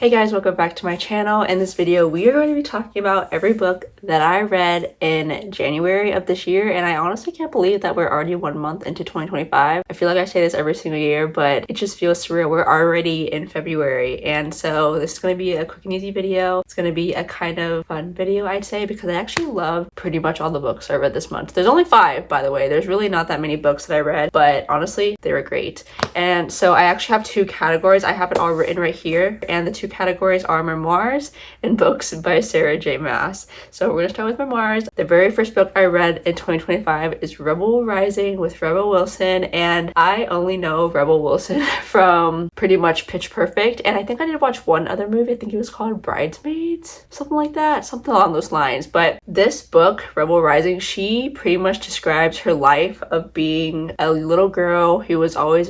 Hey guys, welcome back to my channel. In this video, we are going to be talking about every book that I read in January of this year, and I honestly can't believe that we're already 1 month into 2025. I feel like I say this every single year, but it just feels surreal. We're already in February, and so this is going to be a quick and easy video. It's going to be a kind of fun video, I'd say, because I actually love pretty much all the books I read this month. There's only 5, by the way. There's really not that many books that I read, but honestly, they were great. And so I actually have 2 categories. I have it all written right here, and the 2 categories are memoirs and books by Sarah J. Maas. So we're gonna start with memoirs. The very first book I read in 2025 is Rebel Rising with Rebel Wilson, and I only know Rebel Wilson from pretty much Pitch Perfect, and I think I did watch one other movie. I think it was called Bridesmaids, something like that, something along those lines. But this book, Rebel Rising, she pretty much describes her life of being a little girl who was always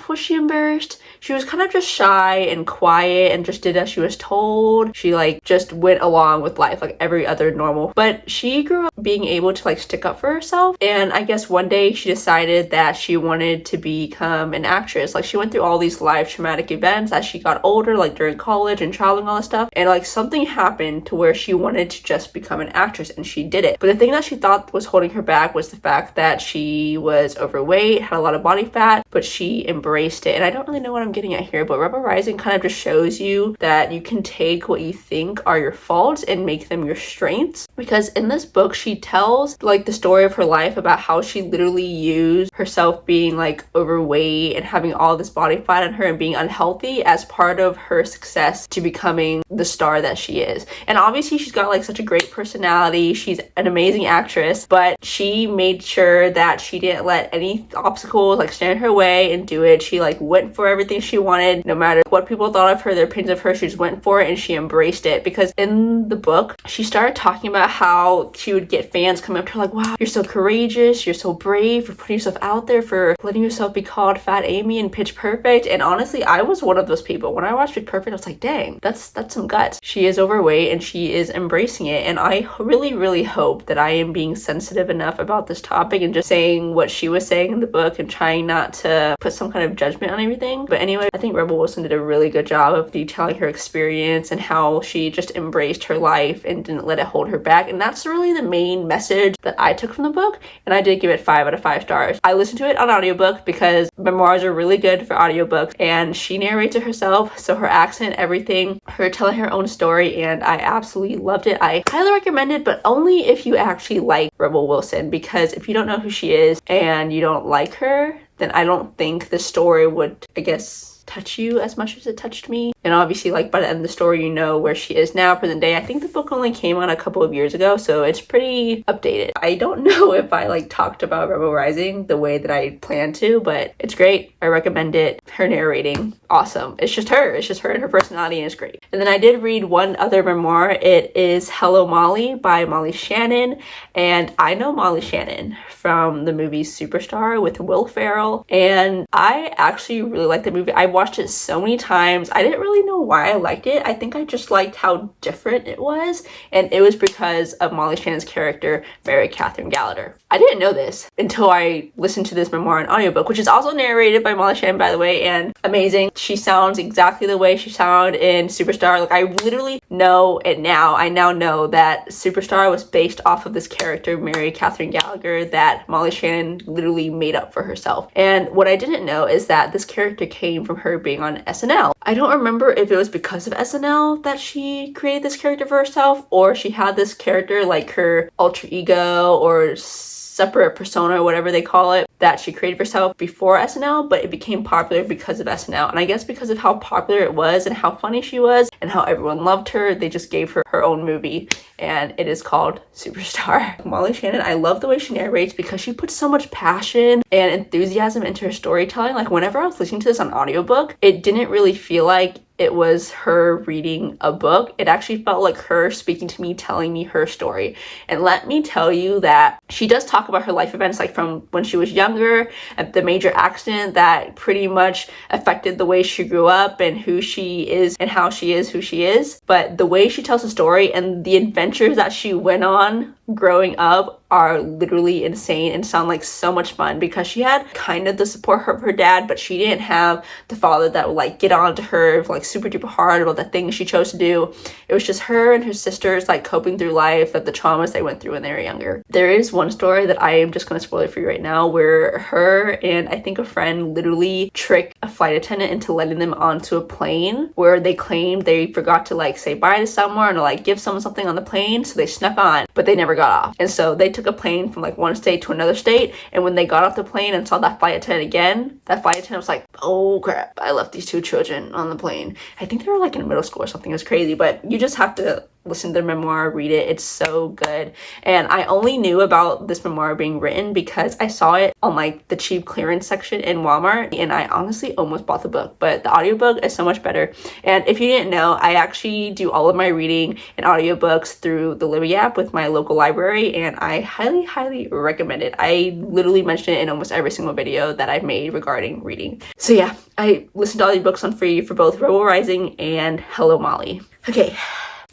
was she embarrassed? She was kind of just shy and quiet and just did as she was told. She just went along with life like every other normal, but she grew up being able to stick up for herself. And I guess one day she decided that she wanted to become an actress. She went through all these life traumatic events as she got older, during college and traveling, all this stuff, and something happened to where she wanted to just become an actress, and she did it. But the thing that she thought was holding her back was the fact that she was overweight, had a lot of body fat, but she embraced it. And I don't really know what I'm getting at here, but Rebel Rising kind of just shows you that you can take what you think are your faults and make them your strengths. Because in this book, she tells the story of her life about how she literally used herself being overweight and having all this body fat on her and being unhealthy as part of her success to becoming the star that she is. And obviously she's got such a great personality. She's an amazing actress, but she made sure that she didn't let any obstacles stand in her way and do it. She went for everything she wanted, no matter what people thought of her, their opinions of her. She just went for it and she embraced it. Because in the book, she started talking about how she would get fans coming up to her wow, you're so courageous, you're so brave for putting yourself out there, for letting yourself be called Fat Amy in Pitch Perfect. And honestly, I was one of those people. When I watched Pitch Perfect, I was like, dang, that's some guts. She is overweight and she is embracing it. And I really hope that I am being sensitive enough about this topic and just saying what she was saying in the book and trying not to put some kind of judgment on everything. But anyway, I think Rebel Wilson did a really good job of detailing her experience and how she just embraced her life and didn't let it hold her back. And that's really the main message that I took from the book, and I did give it 5 out of 5 stars. I listened to it on audiobook because memoirs are really good for audiobooks, and she narrates it herself, so her accent, everything, her telling her own story, and I absolutely loved it. I highly recommend it, but only if you actually like Rebel Wilson, because if you don't know who she is and you don't like her, then I don't think the story would, I guess, touch you as much as it touched me. And obviously by the end of the story, you know where she is now, present day. I think the book only came out a couple of years ago, so it's pretty updated. I don't know if I talked about Rebel Rising the way that I planned to, but it's great. I recommend it. Her narrating, awesome. It's just her and her personality, and it's great. And then I did read one other memoir. It is Hello Molly by Molly Shannon, and I know Molly Shannon from the movie Superstar with Will Ferrell, and I actually really like the movie. I watched it so many times. I didn't really know why I liked it. I think I just liked how different it was, and it was because of Molly Shannon's character, Mary Catherine Gallagher. I didn't know this until I listened to this memoir in audiobook, which is also narrated by Molly Shannon, by the way, and amazing. She sounds exactly the way she sounded in Superstar. I literally know it now. I now know that Superstar was based off of this character, Mary Catherine Gallagher, that Molly Shannon literally made up for herself. And what I didn't know is that this character came from her being on SNL. I don't remember if it was because of SNL that she created this character for herself, or she had this character her alter ego or separate persona, or whatever they call it, that she created for herself before SNL, but it became popular because of SNL. And I guess because of how popular it was and how funny she was and how everyone loved her, they just gave her her own movie, and it is called Superstar. Molly Shannon, I love the way she narrates because she puts so much passion and enthusiasm into her storytelling. Whenever I was listening to this on audiobook, it didn't really feel like it was her reading a book. It actually felt like her speaking to me, telling me her story. And let me tell you that she does talk about her life events, from when she was younger, at the major accident that pretty much affected the way she grew up and who she is and how she is who she is. But the way she tells the story and the adventures that she went on growing up are literally insane and sound like so much fun, because she had kind of the support of her dad, but she didn't have the father that would like get on to her like super duper hard about the things she chose to do. It was just her and her sisters like coping through life, that the traumas they went through when they were younger. There is one story that I am just going to spoil it for you right now, where her and I think a friend literally trick a flight attendant into letting them onto a plane, where they claimed they forgot to like say bye to someone or like give someone something on the plane, so they snuck on, but they never got off. And so they took a plane from like one state to another state, and when they got off the plane and saw that flight attendant again, that flight attendant was like, oh crap, I left these two children on the plane. I think they were like in middle school or something. It was crazy, but you just have to listen to their memoir, read it. It's so good. And I only knew about this memoir being written because I saw it on like the cheap clearance section in Walmart, and I honestly almost bought the book, but the audiobook is so much better. And if you didn't know, I actually do all of my reading and audiobooks through the Libby app with my local library, and I highly recommend it. I literally mention it in almost every single video that I've made regarding reading. So yeah, I listened to audiobooks on free for both Rebel Rising and Hello Molly. Okay.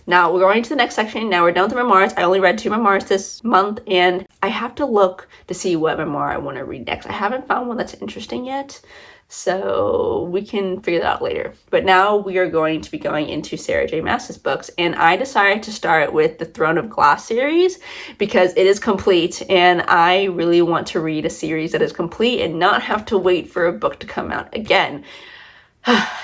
Now we're going to the next section. Now we're done with the memoirs. I only read 2 memoirs this month, and I have to look to see what memoir I want to read next. I haven't found one that's interesting yet, so we can figure that out later. But now we are going to be going into Sarah J. Maas's books, and I decided to start with the Throne of Glass series because it is complete, and I really want to read a series that is complete and not have to wait for a book to come out again.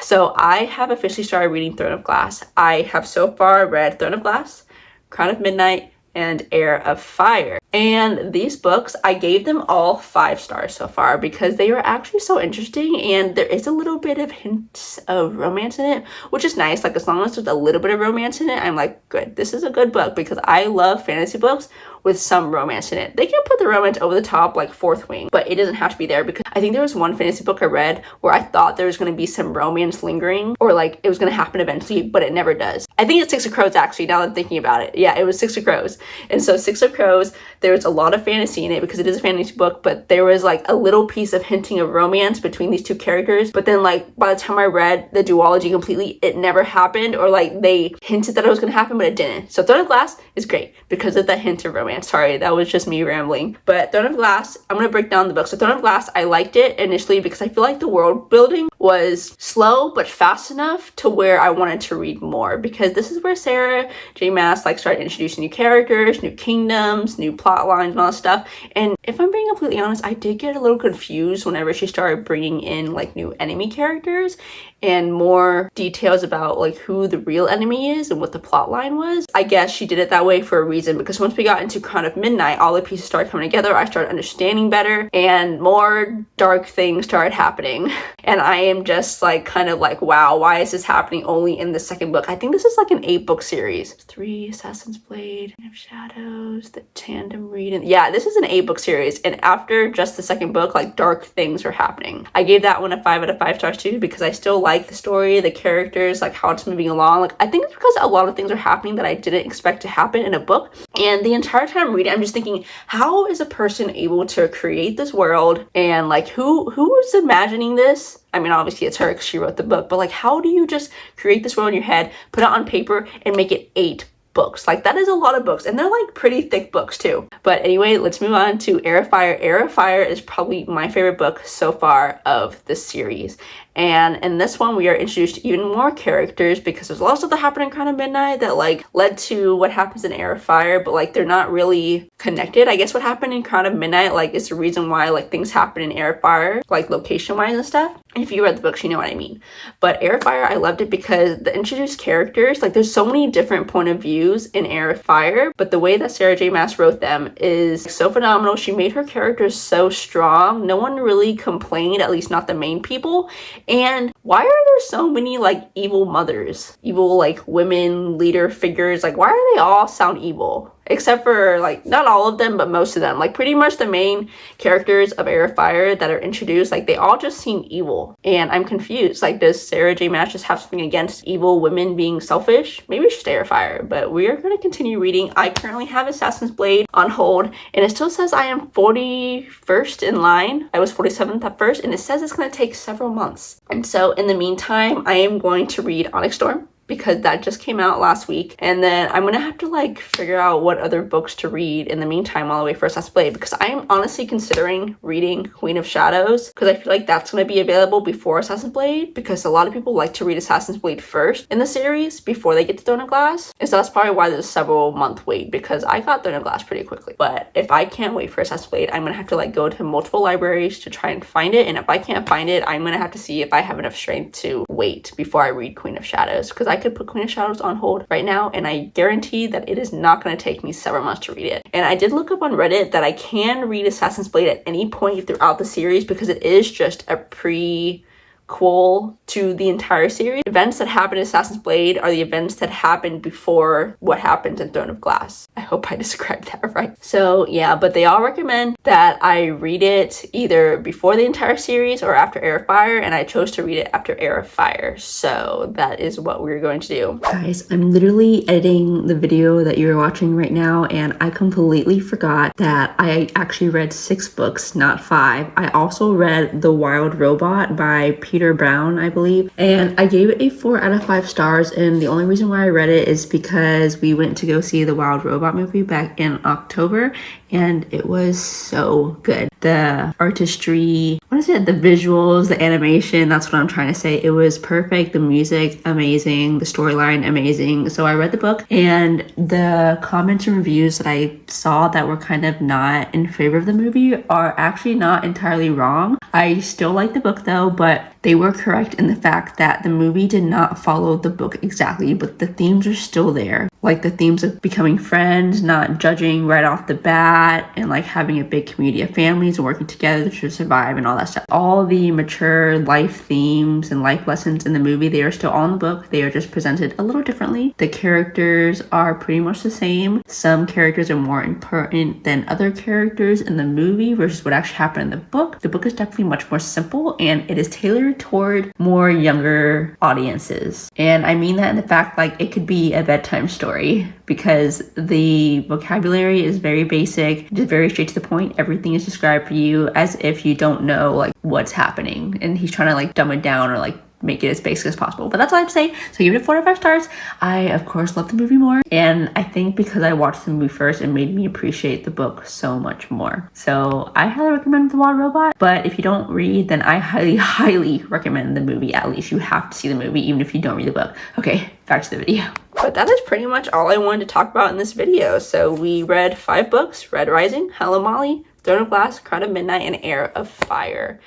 So I have officially started reading Throne of Glass. I have so far read Throne of Glass, Crown of Midnight, and Heir of Fire. And these books, I gave them all 5 stars so far because they are actually so interesting, and there is a little bit of hints of romance in it, which is nice. Like, as long as there's a little bit of romance in it, I'm like, good, this is a good book, because I love fantasy books with some romance in it. They can put the romance over the top, like Fourth Wing, but it doesn't have to be there, because I think there was one fantasy book I read where I thought there was going to be some romance lingering, or like it was going to happen eventually, but it never does. I think it's Six of Crows, actually, now that I'm thinking about it. Yeah, it was Six of Crows. And so Six of Crows, there was a lot of fantasy in it because it is a fantasy book, but there was like a little piece of hinting of romance between these 2 characters. But then like by the time I read the duology completely, it never happened, or like they hinted that it was going to happen, but it didn't. So Throne of Glass is great because of that hint of romance. Sorry, that was just me rambling. But Throne of Glass, I'm going to break down the book. So Throne of Glass, I liked it initially because I feel like the world building was slow but fast enough to where I wanted to read more, because this is where Sarah J. Maas like started introducing new characters, new kingdoms, new plot lines, and all that stuff. And if I'm being completely honest, I did get a little confused whenever she started bringing in like new enemy characters and more details about like who the real enemy is and what the plot line was. I guess she did it that way for a reason, because once we got into Crown of Midnight, all the pieces started coming together. I started understanding better, and more dark things started happening. And I am just like kind of like, wow, why is this happening only in the second book? I think this is like an 8-book series. 3, Assassin's Blade, of Shadows, the tandem reading. Yeah, this is an 8-book series, and after just the second book, like dark things are happening. I gave that one a 5 out of 5 stars too, because I still like the story, the characters, like how it's moving along. Like, I think it's because a lot of things are happening that I didn't expect to happen in a book. And the entire time I'm reading, I'm just thinking, how is a person able to create this world? And like, who is imagining this? I mean, obviously it's her because she wrote the book, but like, how do you just create this world in your head, put it on paper, and make it 8 books? Like, that is a lot of books, and they're like pretty thick books too. But anyway, let's move on to Heir of Fire. Heir of Fire is probably my favorite book so far of the series. And in this one, we are introduced to even more characters, because there's a lot of stuff that happened in Crown of Midnight that like led to what happens in Heir of Fire, but like they're not really connected. I guess what happened in Crown of Midnight like is the reason why like things happen in Heir of Fire, like location wise and stuff. And if you read the books, you know what I mean. But Heir of Fire, I loved it because the introduced characters, like there's so many different point of views in Heir of Fire, but the way that Sarah J. Maas wrote them is so phenomenal. She made her characters so strong. No one really complained, at least not the main people. And why are there so many like evil mothers, evil like women leader figures? Like, why do they all sound evil? Except for like not all of them, but most of them. Like pretty much the main characters of Heir of Fire that are introduced, like they all just seem evil. And I'm confused. Like, does Sarah J. Maas just have something against evil women being selfish? Maybe it's just Heir of Fire. But we are going to continue reading. I currently have Assassin's Blade on hold, and it still says I am 41st in line. I was 47th at first, and it says it's going to take several months. And so in the meantime, I am going to read Onyx Storm, because that just came out last week. And then I'm gonna have to like figure out what other books to read in the meantime while I wait for Assassin's Blade, because I'm honestly considering reading Queen of Shadows, because I feel like that's gonna be available before Assassin's Blade, because a lot of people like to read Assassin's Blade first in the series before they get to Throne of Glass. And so that's probably why there's a several month wait, because I got Throne of Glass pretty quickly. But if I can't wait for Assassin's Blade, I'm gonna have to like go to multiple libraries to try and find it. And if I can't find it, I'm gonna have to see if I have enough strength to wait before I read Queen of Shadows, because I could put Queen of Shadows on hold right now and I guarantee that it is not going to take me several months to read it. And I did look up on Reddit that I can read Assassin's Blade at any point throughout the series, because it is just a prequel to the entire series. Events that happen in Assassin's Blade are the events that happened before what happens in Throne of Glass. I hope I described that right. So yeah, but they all recommend that I read it either before the entire series or after Heir of Fire, and I chose to read it after Heir of Fire. So that is what we're going to do. Guys, I'm literally editing the video that you're watching right now, and I completely forgot that I actually read 6 books, not 5. I also read The Wild Robot by Peter Brown, I believe, and I gave it a 4 out of 5 stars. And the only reason why I read it is because we went to go see the Wild Robot movie back in October, and it was so good. The artistry, what is it? The visuals, the animation, that's what I'm trying to say. It was perfect. The music, amazing. The storyline, amazing. So I read the book, and the comments and reviews that I saw that were kind of not in favor of the movie are actually not entirely wrong. I still like the book though, but they were correct in the fact that the movie did not follow the book exactly, but the themes are still there. Like the themes of becoming friends, not judging right off the bat, and like having a big community of families and working together to survive and all that stuff. All the mature life themes and life lessons in the movie, they are still on the book. They are just presented a little differently. The characters are pretty much the same. Some characters are more important than other characters in the movie versus what actually happened in the book. The book is definitely much more simple, and it is tailored toward more younger audiences. And I mean that in the fact like it could be a bedtime story, because the vocabulary is very basic, just very straight to the point. Everything is described for you as if you don't know like what's happening, and he's trying to like dumb it down or like make it as basic as possible. But that's all I have to say. So give it 4 out of 5 stars. I of course love the movie more, and I think because I watched the movie first, it made me appreciate the book so much more. So I highly recommend The Wild Robot, but if you don't read, then I highly recommend the movie. At least you have to see the movie even if you don't read the book. Okay, back to the video. But that is pretty much all I wanted to talk about in this video. So we read 5 books: Red Rising, Hello Molly, Throne of Glass, Crown of Midnight, and Heir of Fire.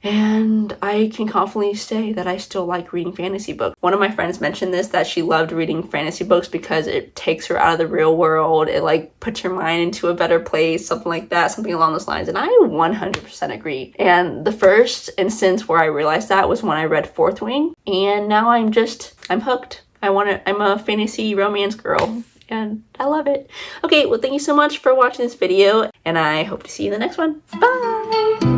And I can confidently say that I still like reading fantasy books. One of my friends mentioned this, that she loved reading fantasy books because it takes her out of the real world. It like puts your mind into a better place, something like that, something along those lines. And I 100% agree. And the first instance where I realized that was when I read Fourth Wing. And now I'm hooked. I'm a fantasy romance girl, and I love it. Okay, well, thank you so much for watching this video, and I hope to see you in the next one. Bye!